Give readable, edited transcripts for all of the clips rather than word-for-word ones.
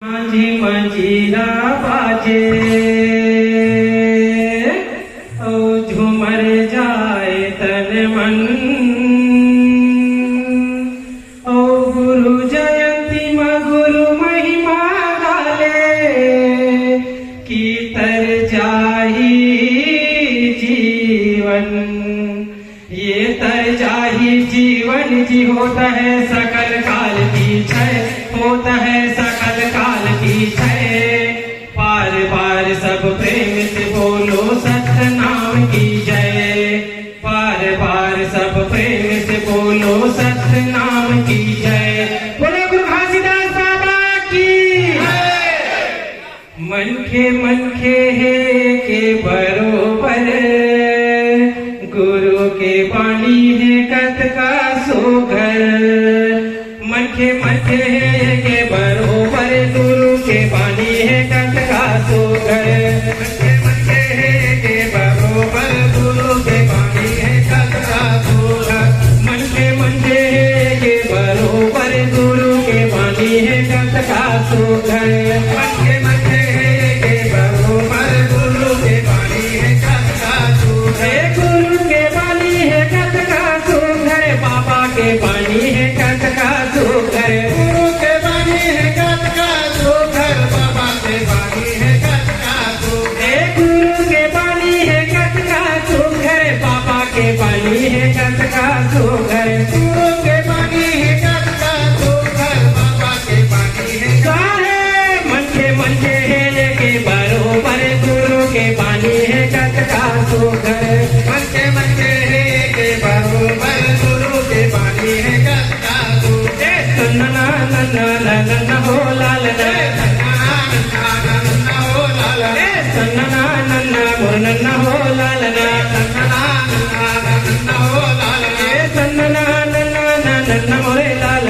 माझी मंजिला बाजे ओ झूमर जाए तन मन ओ गुरु जयंती म गुरु महिमा गाले की तर जाही जीवन ये तर जाही जीवन जी होता है सकल काल की क्षय होता है सकल काल की क्षय पार पार सब प्रेम से बोलो सत्य नाम की जय पार पार सब प्रेम से बोलो सत्य नाम की जय बोले गुरु घासीदास बाबा की मनखे है के बरोबर गुरु के बाणी है कत का सोगर मनखे है के बरोबर गुरु के बाणी है कत का सोगर मनखे है के बरोबर गुरु के बाणी है कत का सोगर मनखे है के बरोबर गुरु के बाणी है कत का सोगर मनखे है के बरोबर गुरु के बाणी है कत का सोगर गुरु के बाणी है कत का सोगर बाबा के बाणी है कत का सोगर गुरु के बाणी है कत का सोगर बाबा के बाणी है कत का सोगर गुरु के बाणी है कत का सोगर बाबा के बाणी है कत का सोगर गुरु के बाणी है कत का सोगर बाबा के बाणी है सारे मनखे है के बरोबर गुरु के बाणी है कत का सोगर मनखे है के बरोबर गुरु के बाणी है कत का सोगर नन्ना नन्ना नन्ना हो लाल सन्ना नन्ना मोर नन्ना हो लाल सन्ना हो लाल सन्ना नन्ना नन्ना मोरे लाल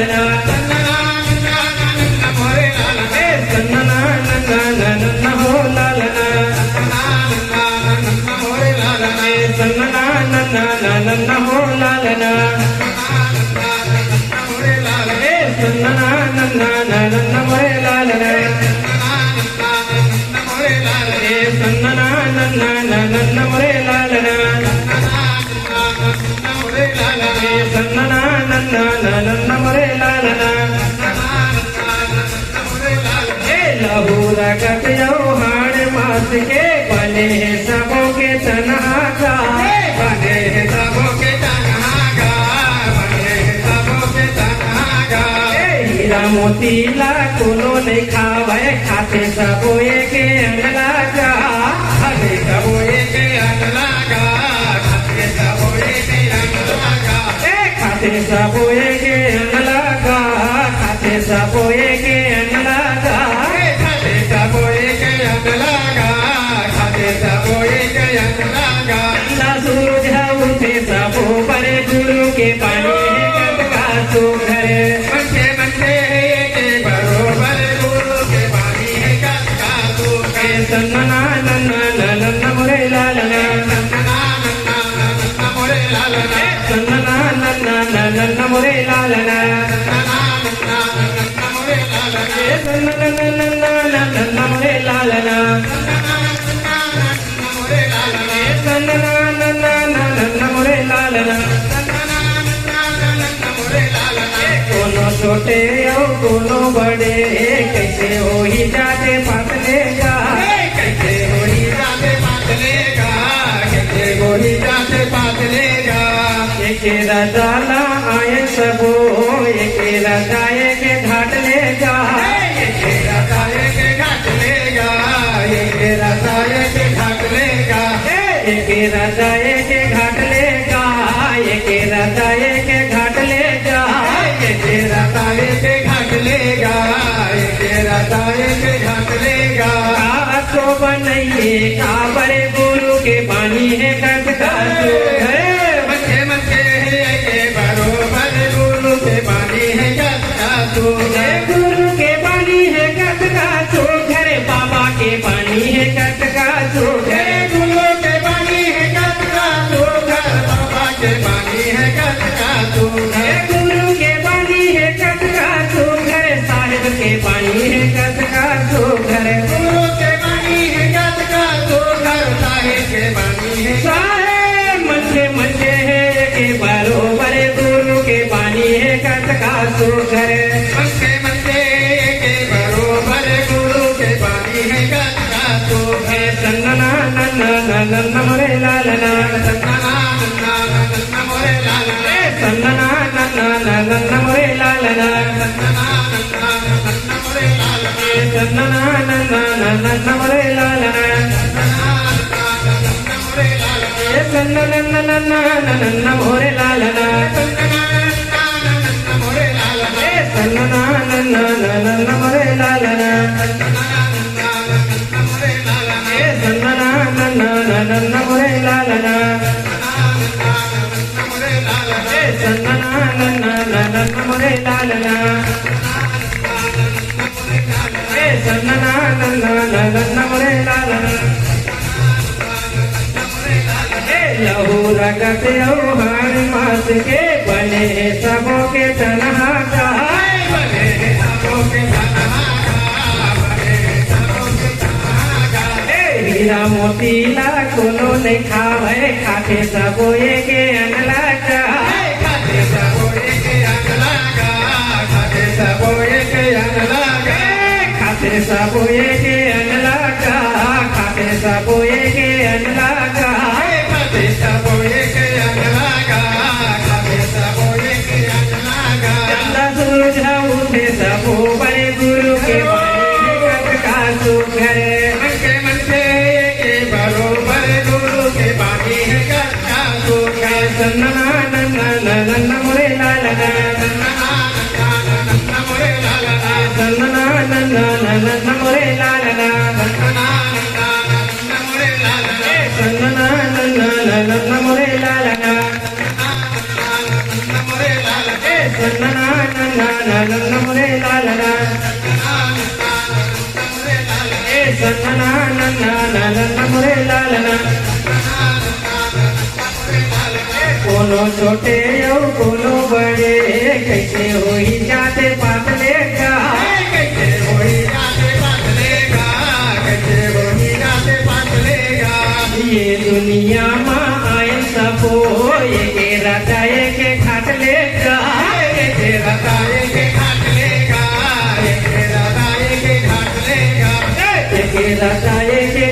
सन्ना नन्ना नन्ना हो लाल सन्ना नन्ना नन्ना हो लाल सन्ना नन्ना नन्ना मोरे लाल सन्ना नन्ना नन्ना मोरे लाल सन्ना नन्ना नन्ना मोरे लाल लहू रगत हाड़ मास के बने सबों के तनहा का बने सबों के तनहा का बने सबों के तनहा का हीरा मोती ला कोनो नहीं खावे खाते सबोए के अंगला का खाते सबोए के अंगला का खाते सबोए के अंगला का खाते सबोए के अंगला का खाते सबोए के अंगला का खाते सबोए के अंगला का खाते सबोए के अंगला का सूरज उठे सबो पर गुरु के पानी कत का सोगर मनखे है के बरोबर गुरु के पानी है कत का सोगर सन्ना नन्ना नन्ना मोरे लाल सन्ना नन्ना नन्ना मोरे लाल सन्ना नन्ना नन्ना मोरे लाल सन्ना नन्ना नन्ना मोरे लाल सन्ना नन्ना नन्ना मोरे लाल कोनो छोटे और कोनो बड़े कैसे हो ही जाते पतले का कैसे हो ही जाते पतले का कैसे हो ही जाते पतले का एक रजाला आए सबो एक रजाए के घाट ले जा एक रजाए के घाट ले जा एक रजाए के घाट ले जा एक रजाए के घाट ले जा एक रजाए के घाट ले जा एक रजाए के घाट ले जा एक रजाए के घाट ले जा तो बनइए काबर गुरु के बानी है कत का सोगर मनखे है के बरोबर गुरु के बानी है कत का सोगर गुरु के बानी है कत का सोगर बाबा के बानी है कत का सोगर गुरु के बानी है कत का सोगर बाबा के बानी है कत का सोगर गुरु के बानी है कत का सोगर साहिब के बानी है कत का नन्ना मोरे लालना सन्ना नन्ना नन्ना नन्ना मोरे लालना सन्ना नन्ना नन्ना मोरे लालना सन्ना नन्ना नन्ना मोरे लालना सन्ना नन्ना नन्ना मोरे लालना सन्ना नन्ना नन्ना मोरे लालना लहू रगत हर मास के बने सबों के तनहा का हीरा मोती लाखों ने खावे खाते सबो के अनला का खाते सबो के अनला का खाते सबो के अनला का खाते सबो के अनला का खाते सबो के अनला का खाते सबो के अनला का खाते सबो के अनला का चंदा सूरज उठे सबो बड़े गुरु के बड़े का सुघर सन्ना नन्ना नन्ना मोरे लालना सन्ना नन्ना नन्ना मोरे लालना सन्ना नन्ना नन्ना मोरे लालना सन्ना नन्ना नन्ना मोरे लालना सन्ना नन्ना नन्ना मोरे लालना कोनो छोटे और कोनो बड़े कैसे हो ही जाते पातले का कैसे हो ही जाते पातले का कैसे हो ही जाते पातले का ये दुनिया माँ आयन सबो ये के रताए के खाटले का ये के रताए के खाटले का ये के रताए के खाटले का ये के रताए के